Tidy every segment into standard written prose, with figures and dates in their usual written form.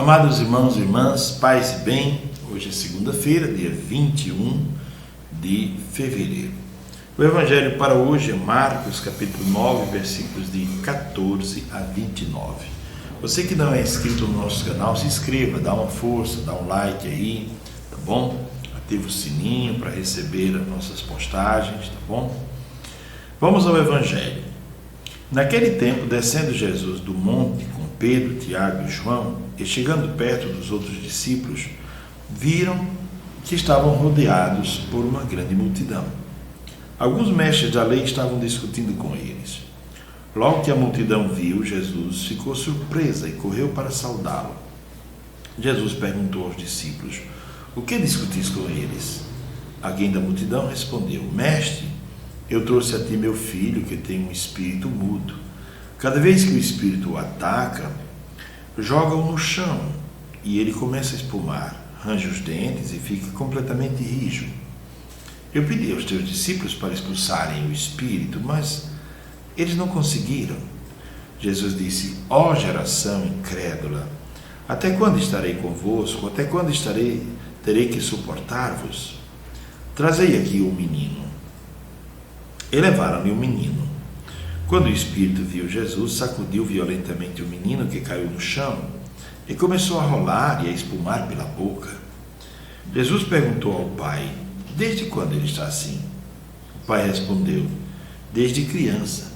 Amados irmãos e irmãs, paz e bem, hoje é segunda-feira, dia 21 de fevereiro. O Evangelho para hoje é Marcos, capítulo 9, versículos de 14 a 29. Você que não é inscrito no nosso canal, se inscreva, dá uma força, dá um like aí, tá bom? Ativa o sininho para receber as nossas postagens, tá bom? Vamos ao Evangelho. Naquele tempo, descendo Jesus do monte com Pedro, Tiago e João, e chegando perto dos outros discípulos, viram que estavam rodeados por uma grande multidão. Alguns mestres da lei estavam discutindo com eles. Logo que a multidão viu Jesus, ficou surpresa e correu para saudá-lo. Jesus perguntou aos discípulos: "O que discutis com eles?" Alguém da multidão respondeu: "Mestre, eu trouxe a ti meu filho que tem um espírito mudo. Cada vez que o espírito o ataca, joga-o no chão e ele começa a espumar, range os dentes e fica completamente rijo. Eu pedi aos teus discípulos para expulsarem o espírito, mas eles não conseguiram." Jesus disse: "Ó geração incrédula, até quando estarei convosco? Até quando terei que suportar-vos? Trazei aqui o menino." E levaram-lhe o menino. Quando o espírito viu Jesus, sacudiu violentamente o menino, que caiu no chão, e começou a rolar e a espumar pela boca. Jesus perguntou ao pai: "Desde quando ele está assim?" O pai respondeu: "Desde criança.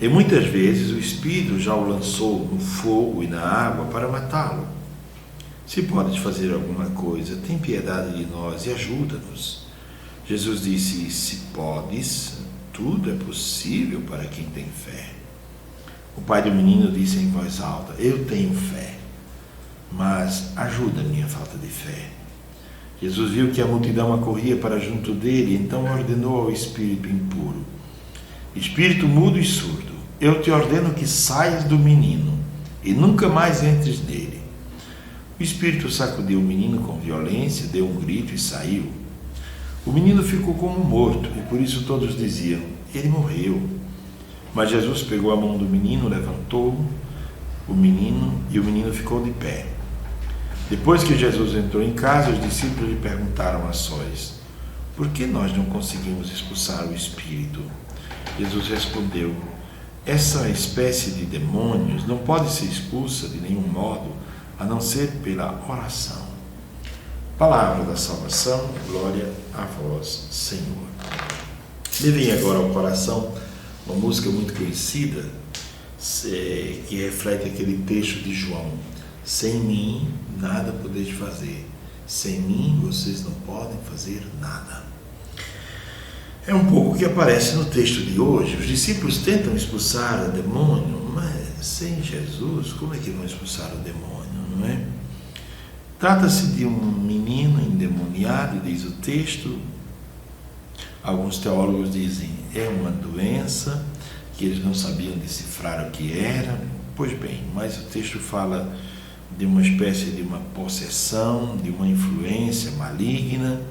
E muitas vezes o espírito já o lançou no fogo e na água para matá-lo. Se podes fazer alguma coisa, tem piedade de nós e ajuda-nos." Jesus disse: "Se podes, tudo é possível para quem tem fé." O pai do menino disse em voz alta: "Eu tenho fé, mas ajuda a minha falta de fé." Jesus viu que a multidão acorria para junto dele, então ordenou ao espírito impuro: "Espírito mudo e surdo, eu te ordeno que saias do menino e nunca mais entres nele." O espírito sacudiu o menino com violência, deu um grito e saiu. O menino ficou como morto, e por isso todos diziam: "Ele morreu." Mas Jesus pegou a mão do menino, levantou o menino, e o menino ficou de pé. Depois que Jesus entrou em casa, os discípulos lhe perguntaram a sós: "Por que nós não conseguimos expulsar o espírito?" Jesus respondeu: "Essa espécie de demônios não pode ser expulsa de nenhum modo, a não ser pela oração." Palavra da salvação, glória a vós, Senhor. Me vem agora ao coração uma música muito conhecida, que reflete aquele texto de João: "Sem mim nada podeis fazer, sem mim vocês não podem fazer nada." É um pouco o que aparece no texto de hoje. Os discípulos tentam expulsar o demônio, mas sem Jesus, como é que vão expulsar o demônio, não é? Trata-se de um menino endemoniado, diz o texto. Alguns teólogos dizem é uma doença que eles não sabiam decifrar o que era. Pois bem, mas o texto fala de uma espécie de uma possessão, de uma influência maligna.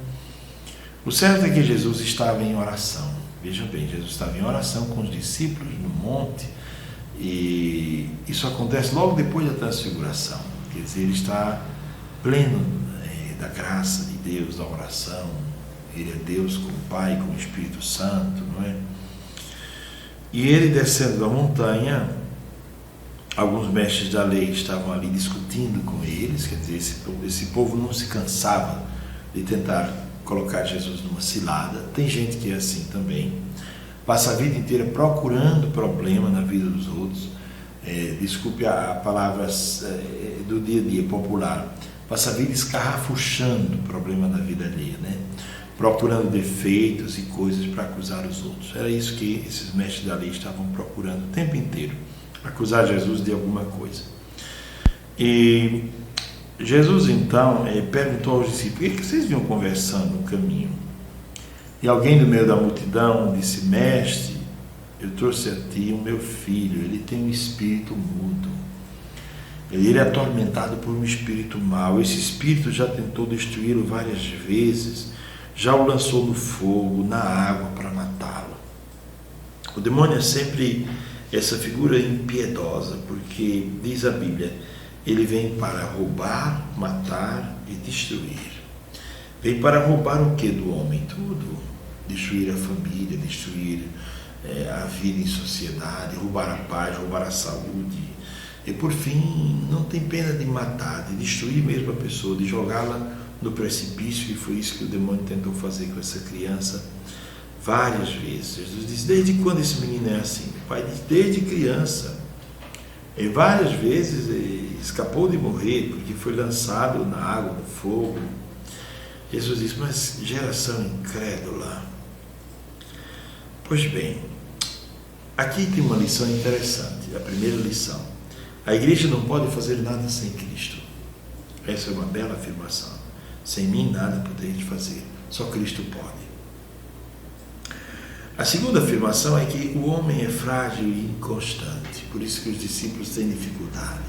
O certo é que Jesus estava em oração. Veja bem, Jesus estava em oração com os discípulos no monte, e isso acontece logo depois da transfiguração. Quer dizer, ele está pleno da graça de Deus, da oração. Ele é Deus com o Pai, com o Espírito Santo, não é? E ele, descendo da montanha, alguns mestres da lei estavam ali discutindo com eles. Quer dizer, esse povo não se cansava de tentar colocar Jesus numa cilada. Tem gente que é assim também, passa a vida inteira procurando problema na vida dos outros. Desculpe a palavra do dia a dia popular, passa a vida escarrafuchando o problema da vida alheia, né? Procurando defeitos e coisas para acusar os outros. Era isso que esses mestres da lei estavam procurando o tempo inteiro, acusar Jesus de alguma coisa. E Jesus então perguntou aos discípulos: "O que vocês vinham conversando no caminho?" E alguém do meio da multidão disse: "Mestre, eu trouxe a ti o meu filho, ele tem um espírito mudo. Ele é atormentado por um espírito mau. Esse espírito já tentou destruí-lo várias vezes, já o lançou no fogo, na água para matá-lo." O demônio é sempre essa figura impiedosa, porque diz a Bíblia: ele vem para roubar, matar e destruir. Vem para roubar o que do homem? Tudo. Destruir a família, destruir a vida em sociedade, roubar a paz, roubar a saúde. E por fim, não tem pena de matar, de destruir mesmo a pessoa, de jogá-la no precipício, e foi isso que o demônio tentou fazer com essa criança várias vezes. Jesus disse: desde quando esse menino é assim? O pai disse: desde criança. E várias vezes ele escapou de morrer, porque foi lançado na água, no fogo. Jesus disse: mas geração incrédula. Pois bem, aqui tem uma lição interessante, a primeira lição. A igreja não pode fazer nada sem Cristo. Essa é uma bela afirmação. Sem mim nada podeis fazer, só Cristo pode. A segunda afirmação é que o homem é frágil e inconstante, por isso que os discípulos têm dificuldade.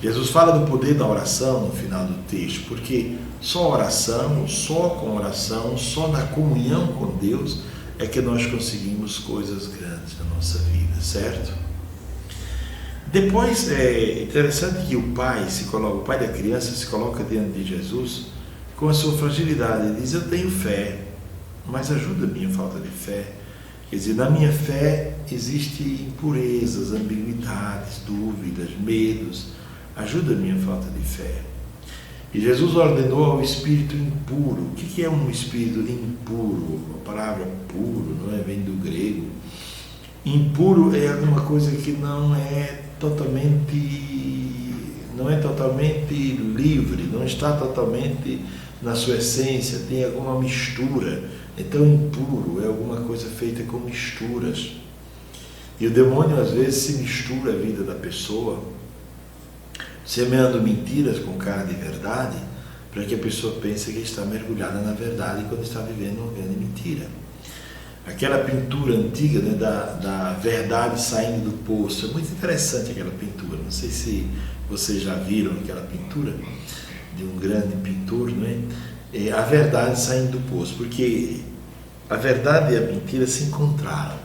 Jesus fala do poder da oração no final do texto, porque só oração, só com oração, só na comunhão com Deus é que nós conseguimos coisas grandes na nossa vida, certo? Depois é interessante que o pai da criança se coloca diante de Jesus com a sua fragilidade. Ele diz: eu tenho fé, mas ajuda a minha falta de fé. Quer dizer, na minha fé existem impurezas, ambiguidades, dúvidas, medos. Ajuda a minha falta de fé. E Jesus ordenou ao espírito impuro. O que é um espírito impuro? A palavra puro, não é? Vem do grego. Impuro é alguma coisa que não é totalmente livre, não está totalmente na sua essência, tem alguma mistura. Então, impuro é alguma coisa feita com misturas. E o demônio às vezes se mistura a vida da pessoa, semeando mentiras com cara de verdade, para que a pessoa pense que está mergulhada na verdade quando está vivendo uma grande mentira. Aquela pintura antiga, né, da verdade saindo do poço, é muito interessante aquela pintura. Não sei se vocês já viram aquela pintura de um grande pintor, não é? A verdade saindo do poço, porque a verdade e a mentira se encontraram,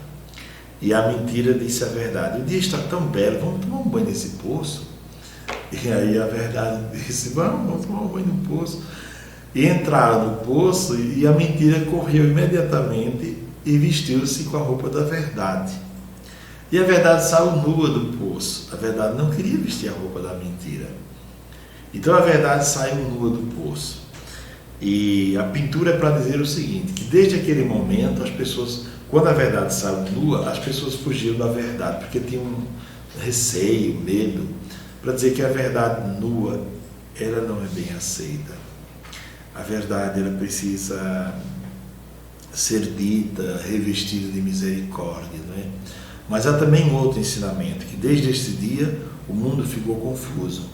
e a mentira disse a verdade: o dia está tão belo, vamos tomar um banho nesse poço. E aí a verdade disse: vamos tomar um banho no poço. E entraram no poço, e a mentira correu imediatamente e vestiu-se com a roupa da verdade. E a verdade saiu nua do poço. A verdade não queria vestir a roupa da mentira. Então a verdade saiu nua do poço. E a pintura é para dizer o seguinte: que desde aquele momento as pessoas, quando a verdade saiu nua, as pessoas fugiram da verdade, porque tinham um receio, medo, para dizer que a verdade nua, ela não é bem aceita. A verdade, ela precisa ser dita, revestida de misericórdia, não é? Mas há também um outro ensinamento, que desde este dia o mundo ficou confuso,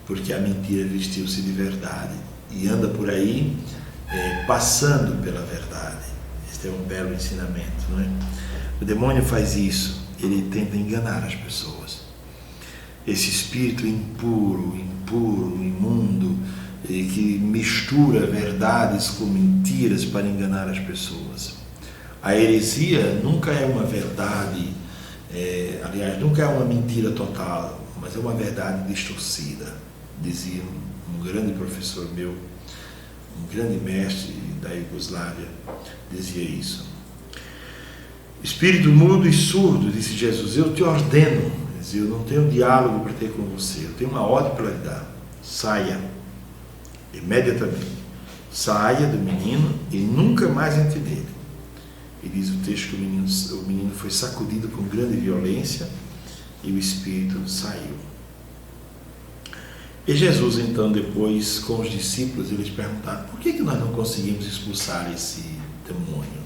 porque a mentira vestiu-se de verdade e anda por aí passando pela verdade. Este é um belo ensinamento, não é? O demônio faz isso, ele tenta enganar as pessoas. Esse espírito impuro, imundo, que mistura verdades com mentiras para enganar as pessoas. A heresia nunca é uma verdade, aliás, nunca é uma mentira total, mas é uma verdade distorcida. Dizia um grande professor meu, um grande mestre da Iugoslávia, dizia isso. Espírito mudo e surdo, disse Jesus, eu te ordeno, dizia, eu não tenho diálogo para ter com você, eu tenho uma ordem para lhe dar, saia. Imediatamente, saia do menino e nunca mais entre nele. E diz o texto que o menino foi sacudido com grande violência e o espírito saiu. E Jesus, então, depois, com os discípulos, eles perguntaram, por que nós não conseguimos expulsar esse demônio?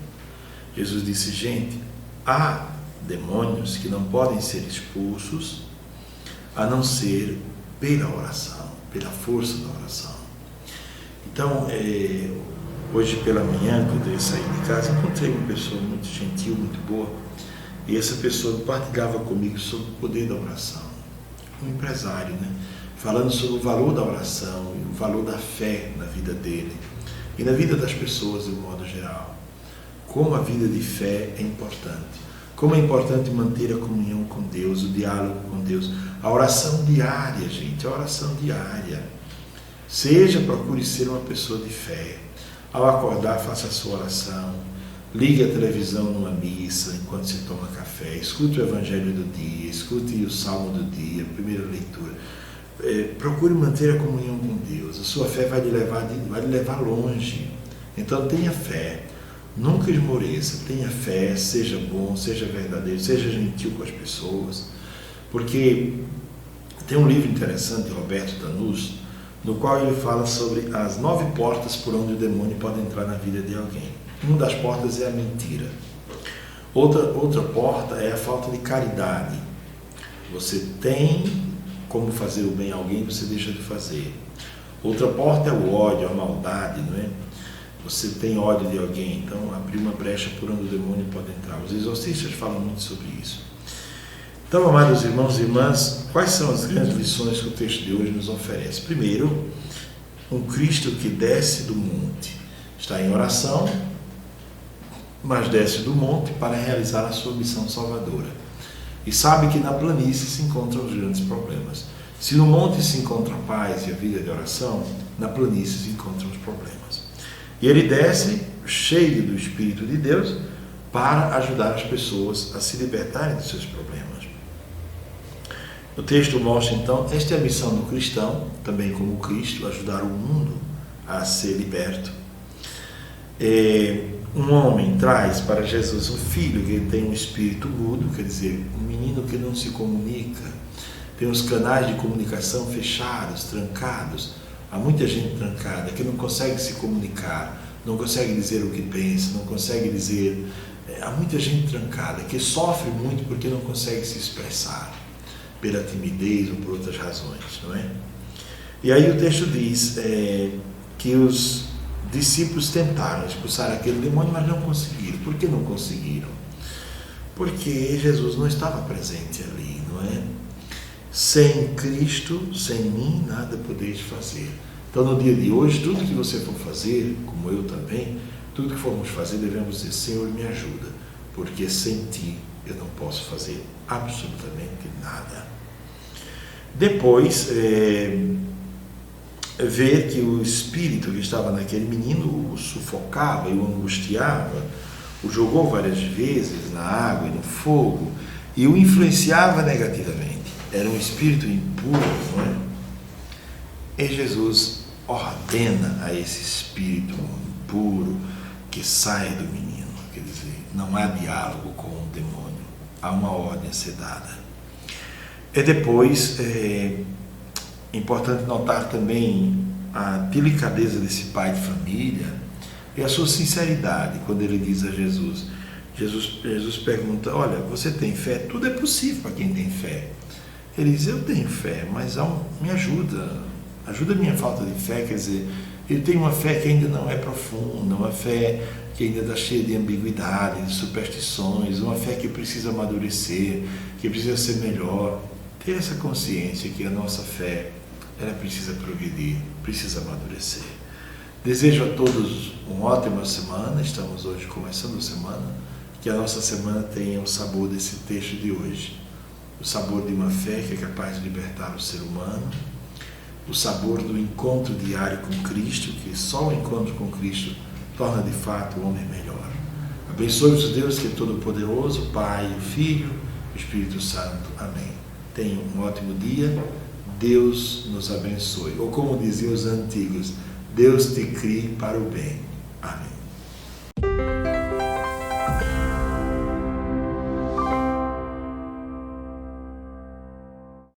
Jesus disse, gente, há demônios que não podem ser expulsos a não ser pela oração, pela força da oração. Então, hoje pela manhã, quando eu saí de casa, encontrei uma pessoa muito gentil, muito boa, e essa pessoa partilhava comigo sobre o poder da oração. Um empresário, né? Falando sobre o valor da oração e o valor da fé na vida dele e na vida das pessoas de um modo geral. Como a vida de fé é importante. Como é importante manter a comunhão com Deus, o diálogo com Deus, a oração diária, gente, a oração diária. Procure ser uma pessoa de fé. Ao acordar, faça a sua oração. Ligue a televisão numa missa enquanto se toma café. Escute o Evangelho do dia, escute o Salmo do dia, a primeira leitura. Procure manter a comunhão com Deus. A sua fé vai lhe levar longe. Então tenha fé. Nunca esmoreça, tenha fé, seja bom, seja verdadeiro, seja gentil com as pessoas. Porque tem um livro interessante de Roberto Danus, no qual ele fala sobre as 9 portas por onde o demônio pode entrar na vida de alguém. Uma das portas é a mentira. Outra porta é a falta de caridade. Você tem como fazer o bem a alguém, você deixa de fazer. Outra porta é o ódio, a maldade, não é? Você tem ódio de alguém, então abrir uma brecha por onde o demônio pode entrar. Os exorcistas falam muito sobre isso. Então, amados irmãos e irmãs, quais são as grandes lições que o texto de hoje nos oferece? Primeiro, um Cristo que desce do monte. Está em oração, mas desce do monte para realizar a sua missão salvadora. E sabe que na planície se encontram os grandes problemas. Se no monte se encontra a paz e a vida de oração, na planície se encontram os problemas. E ele desce, cheio do Espírito de Deus, para ajudar as pessoas a se libertarem dos seus problemas. O texto mostra, então, esta é a missão do cristão, também como Cristo, ajudar o mundo a ser liberto. Um homem traz para Jesus um filho que tem um espírito mudo, quer dizer, um menino que não se comunica, tem os canais de comunicação fechados, trancados. Há muita gente trancada que não consegue se comunicar, não consegue dizer o que pensa, não consegue dizer... Há muita gente trancada que sofre muito porque não consegue se expressar, pela timidez ou por outras razões, não é? E aí o texto diz que os discípulos tentaram expulsar aquele demônio, mas não conseguiram. Por que não conseguiram? Porque Jesus não estava presente ali, não é? Sem Cristo, sem mim, nada podeis fazer. Então, no dia de hoje, tudo que você for fazer, como eu também, tudo que formos fazer, devemos dizer: Senhor, me ajuda, porque sem Ti eu não posso fazer absolutamente nada. Depois, ver que o espírito que estava naquele menino o sufocava e o angustiava, o jogou várias vezes na água e no fogo e o influenciava negativamente. Era um espírito impuro, não é? E Jesus ordena a esse espírito impuro que saia do menino. Quer dizer, não há diálogo com o demônio, há uma ordem a ser dada. E depois, é importante notar também a delicadeza desse pai de família e a sua sinceridade quando ele diz a Jesus. Jesus pergunta: olha, você tem fé? Tudo é possível para quem tem fé. Ele diz: eu tenho fé, mas me ajuda a minha falta de fé. Quer dizer, eu tenho uma fé que ainda não é profunda, uma fé que ainda está cheia de ambiguidade, de superstições, uma fé que precisa amadurecer, que precisa ser melhor. Ter essa consciência que a nossa fé, ela precisa progredir, precisa amadurecer. Desejo a todos uma ótima semana. Estamos hoje começando a semana. Que a nossa semana tenha o sabor desse texto de hoje. O sabor de uma fé que é capaz de libertar o ser humano. O sabor do encontro diário com Cristo, que só o encontro com Cristo torna de fato o homem melhor. Abençoe-vos Deus, que é todo-poderoso, Pai, o Filho, o Espírito Santo. Amém. Tenham um ótimo dia. Deus nos abençoe. Ou como diziam os antigos: Deus te crie para o bem. Amém.